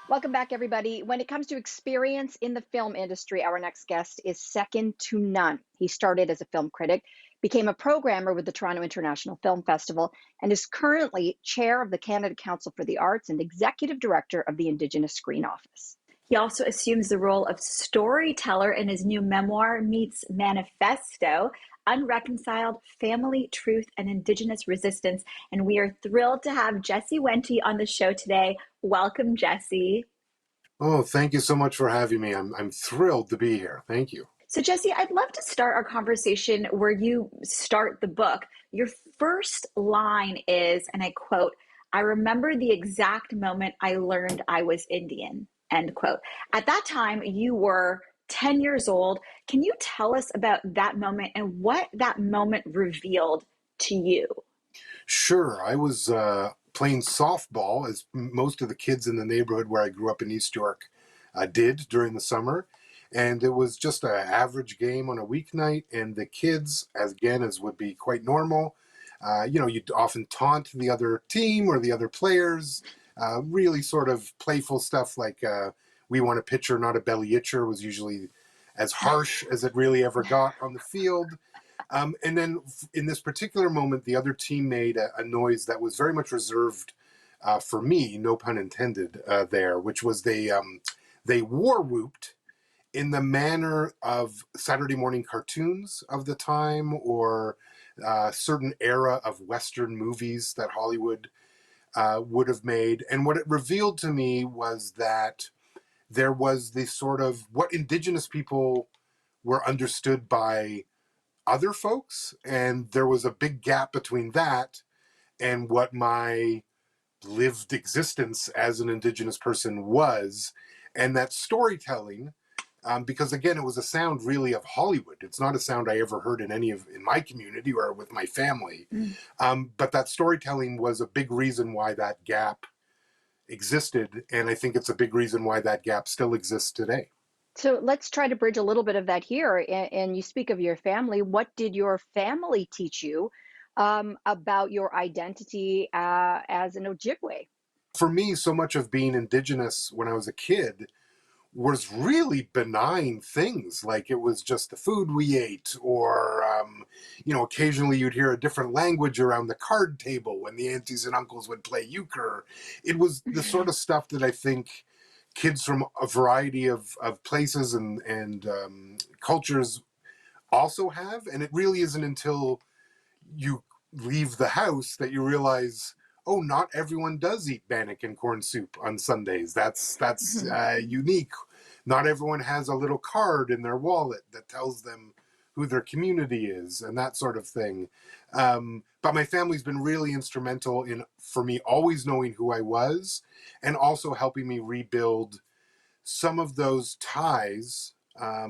Welcome back, everybody. When it comes to experience in the film industry, our next guest is second to none. He started as a film critic, became a programmer with the Toronto International Film Festival, and is currently chair of the Canada Council for the Arts and executive director of the Indigenous Screen Office. He also assumes the role of storyteller in his new memoir meets manifesto, Unreconciled, Family, Truth, and Indigenous Resistance. And we are thrilled to have Jessie Wente on the show today. Welcome, Jessie. Oh, thank you so much for having me. I'm thrilled to be here. Thank you. So, Jessie, I'd love to start our conversation where you start the book. Your first line is, and I quote, "I remember the exact moment I learned I was Indian," end quote. At that time, you were 10 years old. Can you tell us about that moment and what that moment revealed to you? Sure, I was playing softball, as most of the kids in the neighborhood where I grew up in East York did during the summer. And it was just an average game on a weeknight. And the kids, as would be quite normal, you'd often taunt the other team or the other players. Really sort of playful stuff like "we want a pitcher, not a belly itcher" was usually as harsh as it really ever got on the field. And then in this particular moment, the other team made a noise that was very much reserved for me, no pun intended there, which was they war whooped in the manner of Saturday morning cartoons of the time, or certain era of Western movies that Hollywood would have made. And what it revealed to me was that there was this sort of what Indigenous people were understood by other folks, and there was a big gap between that and what my lived existence as an Indigenous person was. And that storytelling, because again, it was a sound really of Hollywood. It's not a sound I ever heard in my community or with my family. But that storytelling was a big reason why that gap existed, and I think it's a big reason why that gap still exists today. So let's try to bridge a little bit of that here. And you speak of your family. What did your family teach you about your identity as an Ojibwe? For me, so much of being Indigenous when I was a kid was really benign things. Like it was just the food we ate, or, occasionally you'd hear a different language around the card table when the aunties and uncles would play euchre. It was the sort of stuff that I think kids from a variety of places and cultures also have. And it really isn't until you leave the house that you realize, oh, not everyone does eat bannock and corn soup on Sundays. That's unique. Not everyone has a little card in their wallet that tells them who their community is and that sort of thing. But my family's been really instrumental for me always knowing who I was, and also helping me rebuild some of those ties,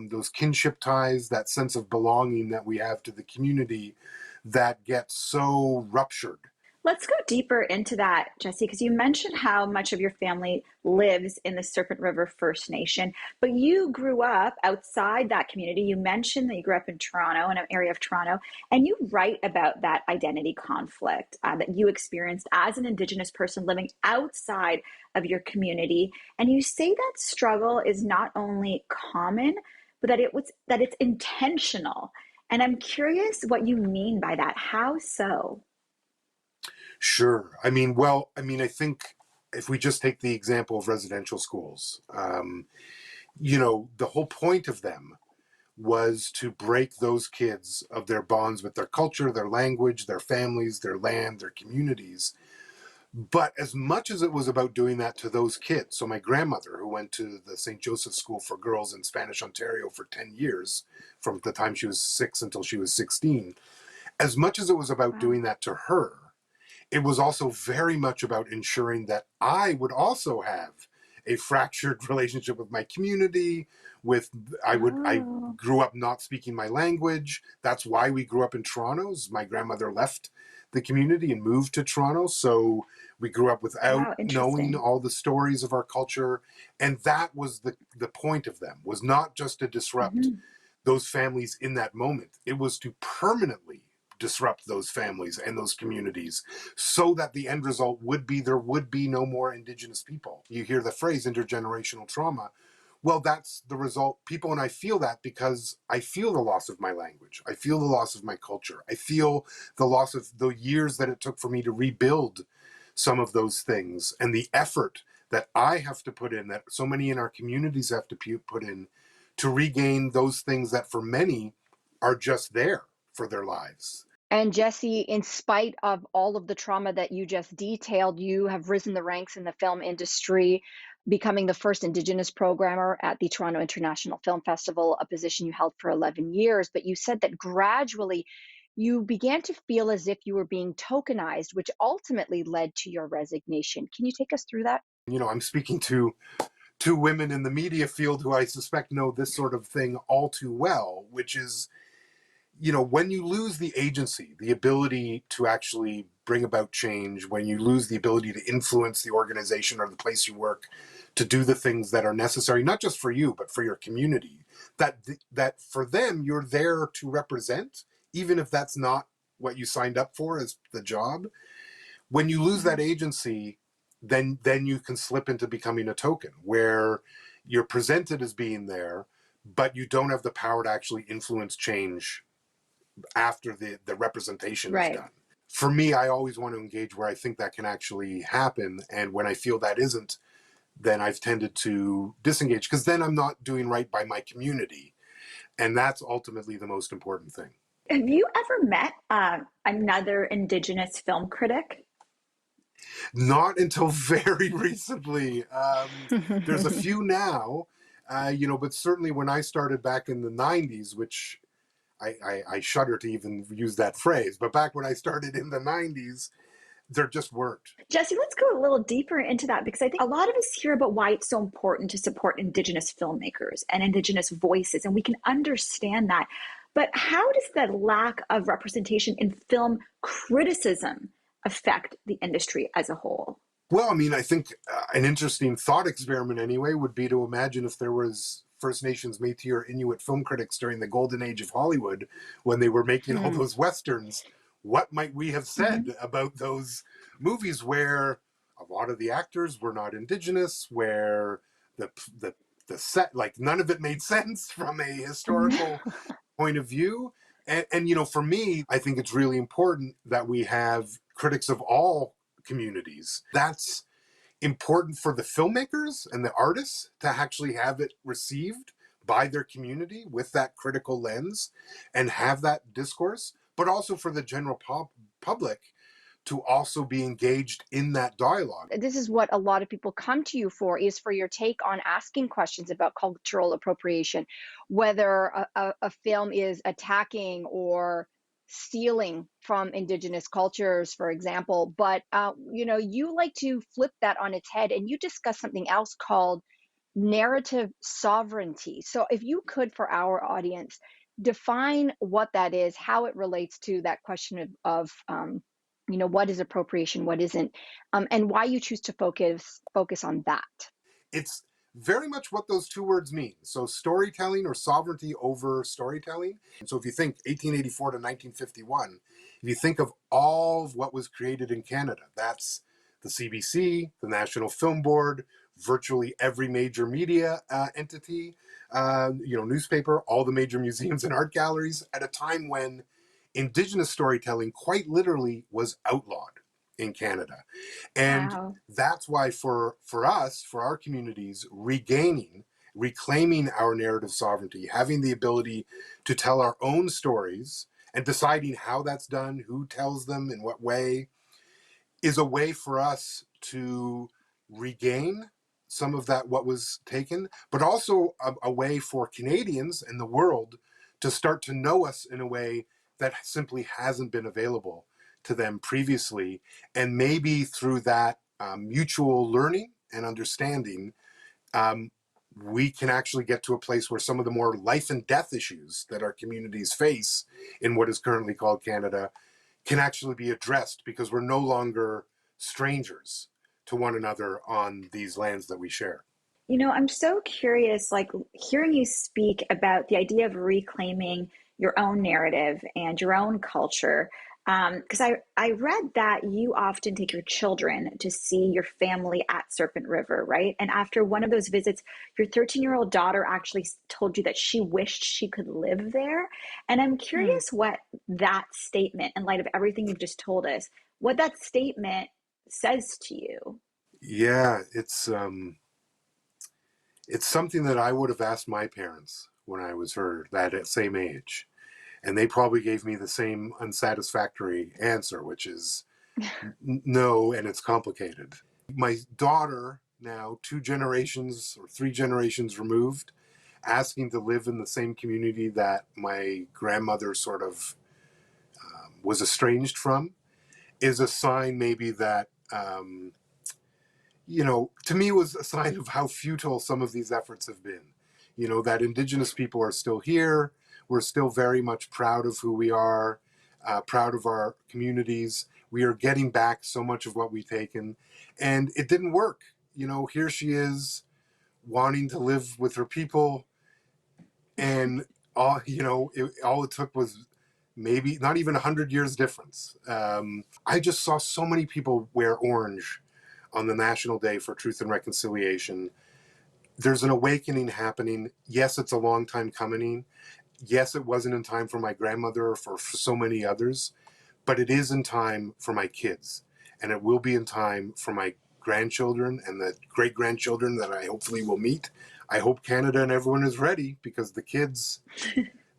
those kinship ties, that sense of belonging that we have to the community that gets so ruptured. Let's go deeper into that, Jessie, because you mentioned how much of your family lives in the Serpent River First Nation, but you grew up outside that community. You mentioned that you grew up in Toronto, in an area of Toronto, and you write about that identity conflict that you experienced as an Indigenous person living outside of your community. And you say that struggle is not only common, but that it's intentional. And I'm curious what you mean by that. How so? Sure. I think if we just take the example of residential schools, the whole point of them was to break those kids of their bonds with their culture, their language, their families, their land, their communities. But as much as it was about doing that to those kids, so my grandmother, who went to the St. Joseph's School for Girls in Spanish Ontario for 10 years, from the time she was 6 until she was 16, as much as it was about Wow. doing that to her, it was also very much about ensuring that I would also have a fractured relationship with my community. I Oh, grew up not speaking my language. That's why we grew up in Toronto. My grandmother left the community and moved to Toronto, so we grew up without wow, knowing interesting. all the stories of our culture. And that was the point of them, was not just to disrupt Mhm. those families in that moment. It was to permanently disrupt those families and those communities so that the end result would be there would be no more Indigenous people. You hear the phrase intergenerational trauma. Well, that's the result. People and I feel that because I feel the loss of my language. I feel the loss of my culture. I feel the loss of the years that it took for me to rebuild some of those things and the effort that I have to put in, that so many in our communities have to put in to regain those things that for many are just there for their lives. And Jesse, in spite of all of the trauma that you just detailed, you have risen the ranks in the film industry, becoming the first Indigenous programmer at the Toronto International Film Festival, a position you held for 11 years. But you said that gradually you began to feel as if you were being tokenized, which ultimately led to your resignation. Can you take us through that? You know, I'm speaking to two women in the media field who I suspect know this sort of thing all too well, which is, you know, when you lose the agency, the ability to actually bring about change, when you lose the ability to influence the organization or the place you work to do the things that are necessary, not just for you, but for your community, that for them, you're there to represent, even if that's not what you signed up for as the job. When you lose that agency, then you can slip into becoming a token where you're presented as being there, but you don't have the power to actually influence change after the representation is done. For me, I always want to engage where I think that can actually happen. And when I feel that isn't, then I've tended to disengage because then I'm not doing right by my community. And that's ultimately the most important thing. Have you ever met another Indigenous film critic? Not until very recently. There's a few now, you know, but certainly when I started back in the 90s, which I shudder to even use that phrase, but back when I started in the 90s, there just weren't. Jesse, let's go a little deeper into that because I think a lot of us hear about why it's so important to support Indigenous filmmakers and Indigenous voices, and we can understand that. But how does the lack of representation in film criticism affect the industry as a whole? Well, I mean, I think an interesting thought experiment anyway would be to imagine if there was First Nations, Métis, or Inuit film critics during the golden age of Hollywood when they were making all those Westerns. What might we have said about those movies where a lot of the actors were not Indigenous, where the set, like none of it made sense from a historical point of view? And, you know, for me, I think it's really important that we have critics of all communities. That's important for the filmmakers and the artists to actually have it received by their community with that critical lens and have that discourse, but also for the general public to also be engaged in that dialogue. This is what a lot of people come to you for, is for your take on asking questions about cultural appropriation, whether a film is attacking or stealing from Indigenous cultures, for example. But you know, you like to flip that on its head, and you discuss something else called narrative sovereignty. So if you could, for our audience, define what that is, how it relates to that question of you know, what is appropriation, what isn't, and why you choose to focus on that. It's very much what those two words mean. So storytelling or sovereignty over storytelling. So if you think 1884 to 1951, if you think of all of what was created in Canada, that's the CBC, the National Film Board, virtually every major media entity, you know, newspaper, all the major museums and art galleries, at a time when Indigenous storytelling quite literally was outlawed in Canada. And that's why for us, for our communities, reclaiming our narrative sovereignty, having the ability to tell our own stories and deciding how that's done, who tells them, in what way, is a way for us to regain some of that what was taken, but also a way for Canadians and the world to start to know us in a way that simply hasn't been available to them previously. And maybe through that mutual learning and understanding, we can actually get to a place where some of the more life and death issues that our communities face in what is currently called Canada can actually be addressed, because we're no longer strangers to one another on these lands that we share. You know, I'm so curious, like hearing you speak about the idea of reclaiming your own narrative and your own culture. Because I read that you often take your children to see your family at Serpent River, right? And after one of those visits, your 13-year-old daughter actually told you that she wished she could live there. And I'm Hmm. curious what that statement, in light of everything you've just told us, what that statement says to you. Yeah, it's something that I would have asked my parents when I was that same age, and they probably gave me the same unsatisfactory answer, which is no, and it's complicated. My daughter, now 2 generations or 3 generations removed, asking to live in the same community that my grandmother sort of was estranged from, is a sign maybe that to me was a sign of how futile some of these efforts have been. That Indigenous people are still here. We're still very much proud of who we are, proud of our communities. We are getting back so much of what we've taken, and it didn't work. Here she is wanting to live with her people, and all it took was maybe not even 100 years difference. I just saw so many people wear orange on the National Day for Truth and Reconciliation. There's an awakening happening. Yes, it's a long time coming. Yes, it wasn't in time for my grandmother or for so many others, but it is in time for my kids. And it will be in time for my grandchildren and the great grandchildren that I hopefully will meet. I hope Canada and everyone is ready, because the kids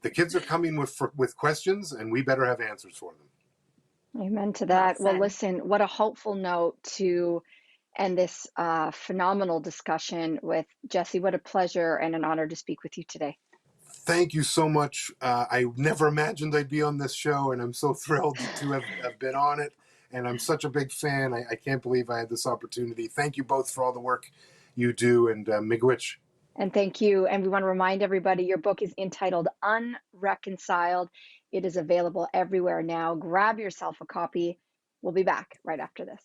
are coming with questions, and we better have answers for them. Amen to Well that. Well, said. listen, what a hopeful note to end this phenomenal discussion with. Jesse. What a pleasure and an honor to speak with you today. Thank you so much. I never imagined I'd be on this show, and I'm so thrilled to have been on it. And I'm such a big fan. I can't believe I had this opportunity. Thank you both for all the work you do, and miigwech. And thank you. And we want to remind everybody your book is entitled Unreconciled. It is available everywhere now. Grab yourself a copy. We'll be back right after this.